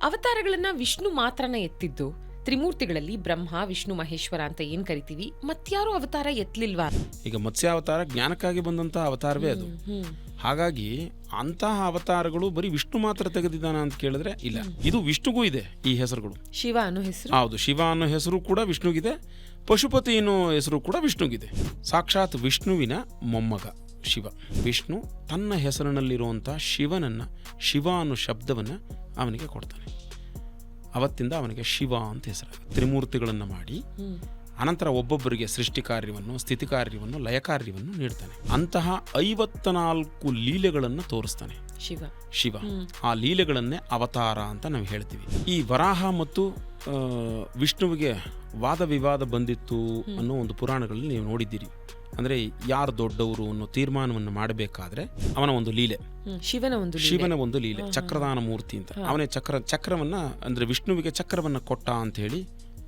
ಅವತಾರಗಳನ್ನ ವಿಷ್ಣು ಮಾತ್ರನೇ ಎತ್ತಿದ್ದು? ತ್ರಿಮೂರ್ತಿಗಳಲ್ಲಿ ಬ್ರಹ್ಮ, ವಿಷ್ಣು, ಮಹೇಶ್ವರ ಅಂತ ಏನ್ ಕರಿತೀವಿ, ಮತ್ಯಾರು ಅವತಾರ ಎತ್ತಲಿಲ್ವಾ? ಈಗ ಮತ್ಸ್ಯಾವತಾರ ಜ್ಞಾನಕ್ಕಾಗಿ ಬಂದಂತಹ ಅವತಾರವೇ ಅದು. ಹಾಗಾಗಿ ಅಂತಹ ಅವತಾರಗಳು ಬರೀ ವಿಷ್ಣು ಮಾತ್ರ ತೆಗೆದಿದ್ದಾನ ಅಂತ ಕೇಳಿದ್ರೆ ಇಲ್ಲ. ಇದು ವಿಷ್ಣುಗೂ ಇದೆ ಈ ಹೆಸರುಗಳು. ಶಿವ ಅನ್ನೋ ಹೆಸರು, ಹೌದು, ಶಿವ ಅನ್ನೋ ಹೆಸರು ಕೂಡ ವಿಷ್ಣುಗಿದೆ. ಪಶುಪತಿ ಅನ್ನೋ ಹೆಸರು ಕೂಡ ವಿಷ್ಣುಗಿದೆ. ಸಾಕ್ಷಾತ್ ವಿಷ್ಣುವಿನ ಮೊಮ್ಮಗ ಶಿವ. ವಿಷ್ಣು ತನ್ನ ಹೆಸರಿನಲ್ಲಿರುವಂಥ ಶಿವನನ್ನ, ಶಿವ ಅನ್ನೋ ಶಬ್ದವನ್ನ ಅವನಿಗೆ ಕೊಡ್ತಾನೆ. ಅವತ್ತಿಂದ ಅವನಿಗೆ ಶಿವ ಅಂತ ಹೆಸರು. ತ್ರಿಮೂರ್ತಿಗಳನ್ನು ಮಾಡಿ ಅನಂತರ ಒಬ್ಬೊಬ್ಬರಿಗೆ ಸೃಷ್ಟಿ ಕಾರ್ಯವನ್ನು, ಸ್ಥಿತಿ ಕಾರ್ಯವನ್ನು, ಲಯ ಕಾರ್ಯವನ್ನು ನೀಡ್ತಾನೆ. ಅಂತಹ 54 ಲೀಲೆಗಳನ್ನು ತೋರಿಸ್ತಾನೆ ಶಿವ. ಆ ಲೀಲೆಗಳನ್ನೇ ಅವತಾರ ಅಂತ ನಾವು ಹೇಳ್ತೀವಿ. ಈ ವರಾಹ ಮತ್ತು ವಿಷ್ಣುವಿಗೆ ವಾದ ವಿವಾದ ಬಂದಿತ್ತು ಅನ್ನೋ ಒಂದು ಪುರಾಣಗಳಲ್ಲಿ ನೀವು ನೋಡಿದ್ದೀರಿ. ಅಂದರೆ ಯಾರು ದೊಡ್ಡವರು ಅನ್ನೋ ತೀರ್ಮಾನವನ್ನು ಮಾಡಬೇಕಾದ್ರೆ ಅವನ ಒಂದು ಲೀಲೆ, ಶಿವನ ಒಂದು ಲೀಲೆ, ಚಕ್ರದಾನ ಮೂರ್ತಿ ಅಂತ. ಅವನೇ ಚಕ್ರವನ್ನ ಅಂದ್ರೆ ವಿಷ್ಣುವಿಗೆ ಚಕ್ರವನ್ನ ಕೊಟ್ಟ ಅಂತ ಹೇಳಿ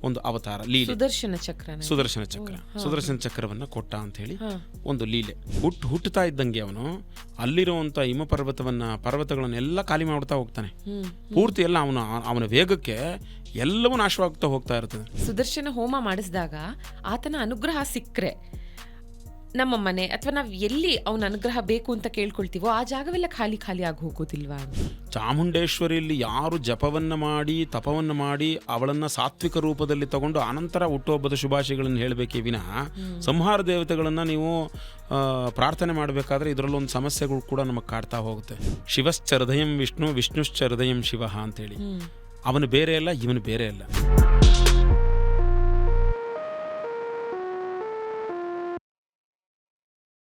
ಒಂದು ಅವತಾರ ಲೀಲೆ. ಸುದರ್ಶನ ಚಕ್ರವನ್ನ ಕೊಟ್ಟ ಅಂತ ಹೇಳಿ ಒಂದು ಲೀಲೆ. ಹುಟ್ಟುತ್ತಾ ಇದ್ದಂಗೆ ಅವನು ಅಲ್ಲಿರುವಂತ ಪರ್ವತಗಳನ್ನೆಲ್ಲ ಖಾಲಿ ಮಾಡ್ತಾ ಹೋಗ್ತಾನೆ. ಪೂರ್ತಿ ಎಲ್ಲ ಅವನ ವೇಗಕ್ಕೆ ಎಲ್ಲವೂ ನಾಶವಾಗ್ತಾ ಹೋಗ್ತಾ ಇರ್ತದೆ. ಸುದರ್ಶನ ಹೋಮ ಮಾಡಿಸಿದಾಗ ಆತನ ಅನುಗ್ರಹ ಸಿಕ್ಕರೆ ನಮ್ಮ ಮನೆ ಅಥವಾ ನಾವು ಎಲ್ಲಿ ಅವನ ಅನುಗ್ರಹ ಬೇಕು ಅಂತ ಕೇಳ್ಕೊಳ್ತೀವೋ ಆ ಜಾಗವೆಲ್ಲ ಖಾಲಿ ಆಗಿ ಹೋಗೋದಿಲ್ವಾ? ಚಾಮುಂಡೇಶ್ವರಿಯಲ್ಲಿ ಯಾರು ಜಪವನ್ನ ಮಾಡಿ ತಪವನ್ನ ಮಾಡಿ ಅವಳನ್ನ ಸಾತ್ವಿಕ ರೂಪದಲ್ಲಿ ತಗೊಂಡು ಅನಂತರ ಹುಟ್ಟುಹಬ್ಬದ ಶುಭಾಶಯಗಳನ್ನು ಹೇಳಬೇಕೇ ವಿನಃ ಸಂಹಾರ ದೇವತೆಗಳನ್ನ ನೀವು ಪ್ರಾರ್ಥನೆ ಮಾಡಬೇಕಾದ್ರೆ ಇದರಲ್ಲೊಂದು ಸಮಸ್ಯೆಗಳು ಕೂಡ ನಮಗೆ ಕಾಡ್ತಾ ಹೋಗುತ್ತೆ. ಶಿವಶ್ಚ ಹೃದಯಂ ವಿಷ್ಣು, ವಿಷ್ಣುಶ್ಚ ಹೃದಯಂ ಶಿವ ಅಂತೇಳಿ. ಅವನು ಬೇರೆ ಅಲ್ಲ, ಇವನು ಬೇರೆ ಅಲ್ಲ.